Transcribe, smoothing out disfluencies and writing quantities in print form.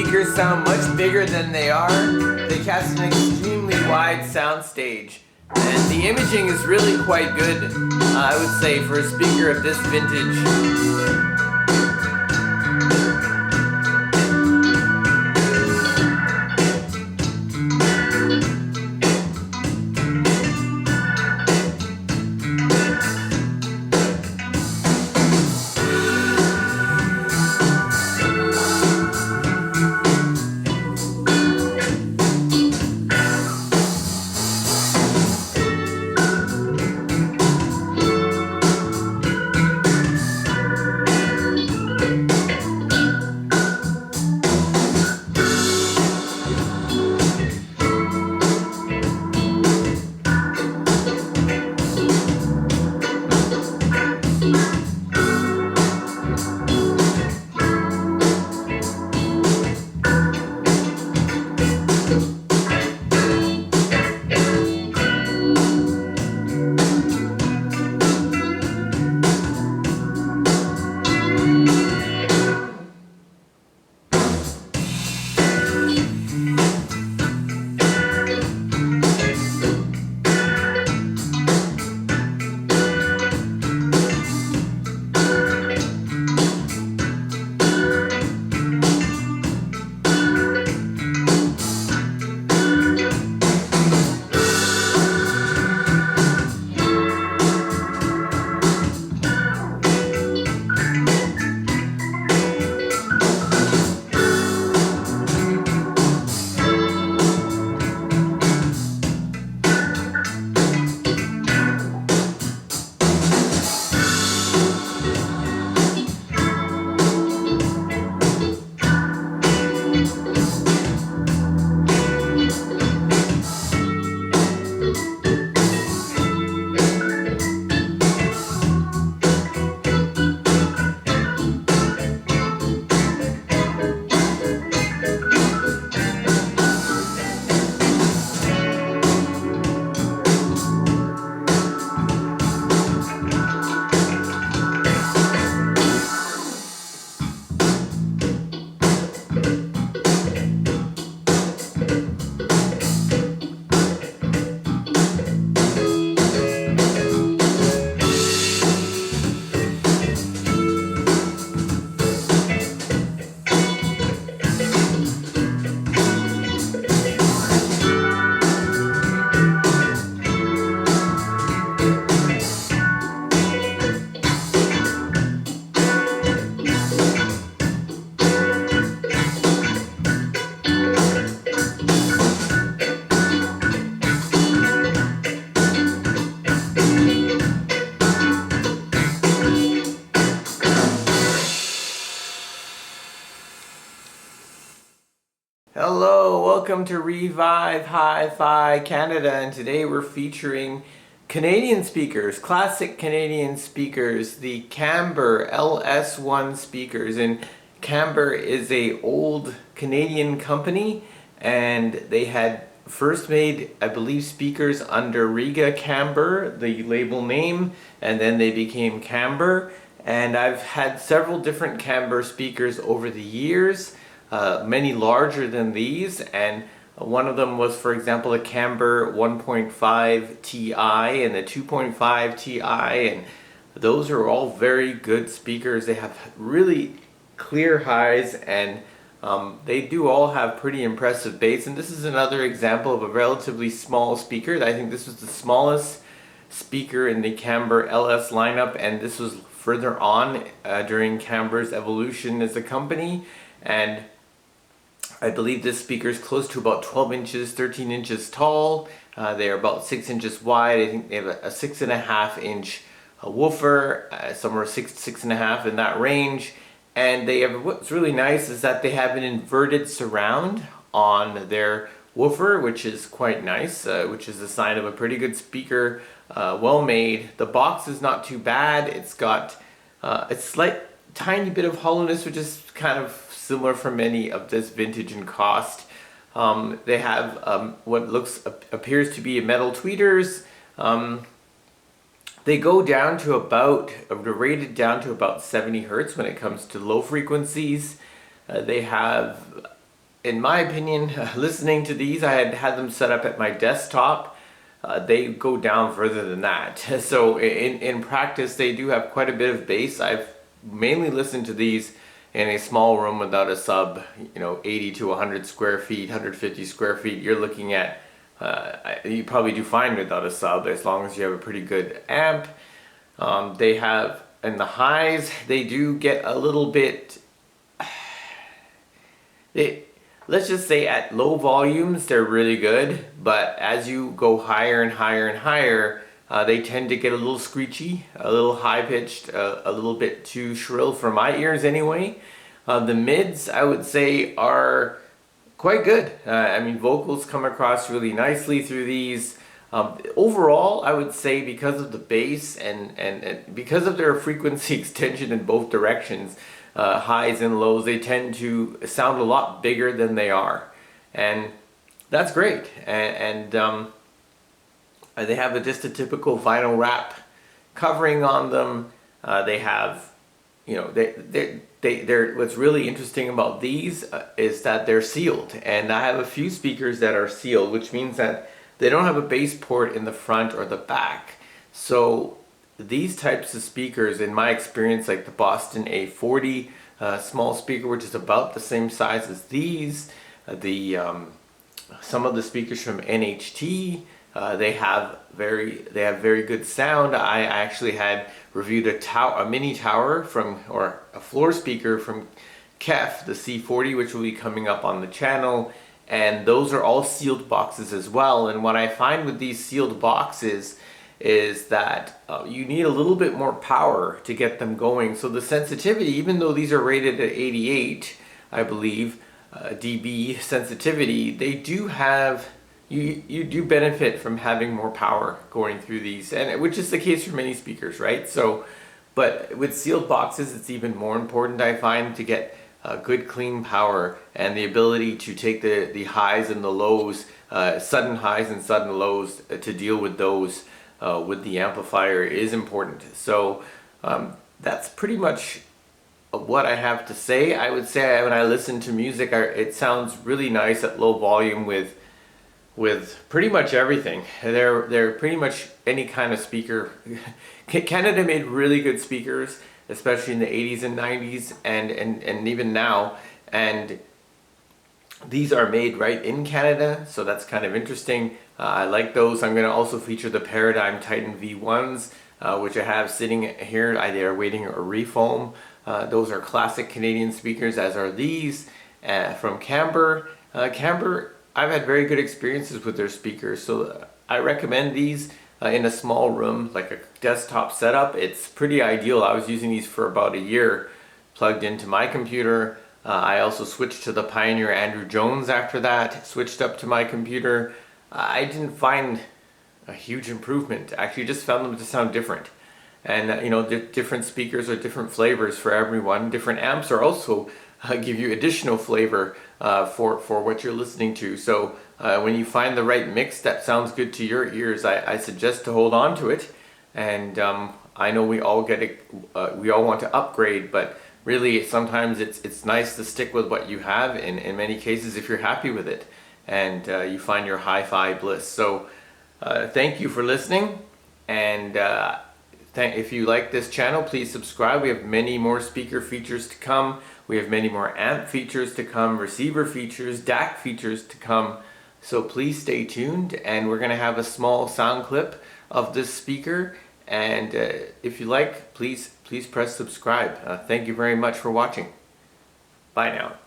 speakers sound much bigger than they are. They cast an extremely wide sound stage. And the imaging is really quite good, I would say, for a speaker of this vintage. Hello, welcome to Revive Hi-Fi Canada, and today we're featuring Canadian speakers, classic Canadian speakers, the Camber LS-1 speakers. And Camber is a old Canadian company, and they had first made, I believe, speakers under Riga Camber, the label name, and then they became Camber. And I've had several different Camber speakers over the years. Many larger than these, and one of them was, for example, a Camber 1.5 Ti and a 2.5 Ti, and those are all very good speakers. They have really clear highs, and they do all have pretty impressive bass. And this is another example of a relatively small speaker. I think this was the smallest speaker in the Camber LS lineup, and this was further on during Camber's evolution as a company. And I believe this speaker is close to about 12 inches, 13 inches tall. They are about 6 inches wide. I think they have a 6.5 inch woofer, somewhere 6.5 in that range. And they have, what's really nice is that they have an inverted surround on their woofer, which is quite nice, which is a sign of a pretty good speaker, well made. The box is not too bad. It's got a slight tiny bit of hollowness, which is kind of similar for many of this vintage and cost. They have what appears to be metal tweeters. They go down to about, they're rated down to about 70 hertz when it comes to low frequencies. They have in my opinion, listening to these, I had them set up at my desktop. They go down further than that. So in practice, they do have quite a bit of bass. I've mainly listened to these in a small room without a sub, 80 to 100 square feet, 150 square feet. You're looking at, you probably do fine without a sub as long as you have a pretty good amp. They have, in the highs, they do get a little bit, let's just say at low volumes, they're really good, but as you go higher and higher and higher, they tend to get a little screechy, a little high-pitched, a little bit too shrill for my ears anyway. The mids, I would say, are quite good. I mean, vocals come across really nicely through these. Overall, I would say because of the bass and because of their frequency extension in both directions, highs and lows, they tend to sound a lot bigger than they are. And that's great. And they have just a typical vinyl wrap covering on them. They have, they're what's really interesting about these is that they're sealed. And I have a few speakers that are sealed, which means that they don't have a bass port in the front or the back. So these types of speakers, in my experience, like the Boston A40 small speaker, which is about the same size as these, some of the speakers from NHT, they have very good sound. I actually had reviewed a mini tower or a floor speaker from KEF, the C40, which will be coming up on the channel, and those are all sealed boxes as well. And what I find with these sealed boxes is that you need a little bit more power to get them going. So the sensitivity, even though these are rated at 88, I believe, dB sensitivity, they do have, you do benefit from having more power going through these, and which is the case for many speakers, right? So, but with sealed boxes, it's even more important, I find, to get good clean power and the ability to take the highs and the lows, sudden highs and sudden lows, to deal with those with the amplifier is important. So that's pretty much what I have to say. I would say when I listen to music, it sounds really nice at low volume with pretty much everything. They're pretty much any kind of speaker. Canada made really good speakers, especially in the 80s and 90s and even now. And these are made right in Canada, so that's kind of interesting. I like those. I'm going to also feature the Paradigm Titan V1s, which I have sitting here. They are waiting a refoam. Those are classic Canadian speakers, as are these from Camber. Camber, I've had very good experiences with their speakers, so I recommend these in a small room, like a desktop setup. It's pretty ideal. I was using these for about a year, plugged into my computer. I also switched to the Pioneer Andrew Jones after that, switched up to my computer. I didn't find a huge improvement. Actually, just found them to sound different. And different speakers are different flavors for everyone. Different amps are also give you additional flavor for what you're listening to. So when you find the right mix that sounds good to your ears, I suggest to hold on to it. And I know we all we all want to upgrade, but really sometimes it's nice to stick with what you have in many cases if you're happy with it and you find your hi-fi bliss. So thank you for listening, and if you like this channel, please subscribe. We have many more speaker features to come. We have many more amp features to come, receiver features, DAC features to come. So please stay tuned, and we're going to have a small sound clip of this speaker. And if you like, please press subscribe. Thank you very much for watching. Bye now.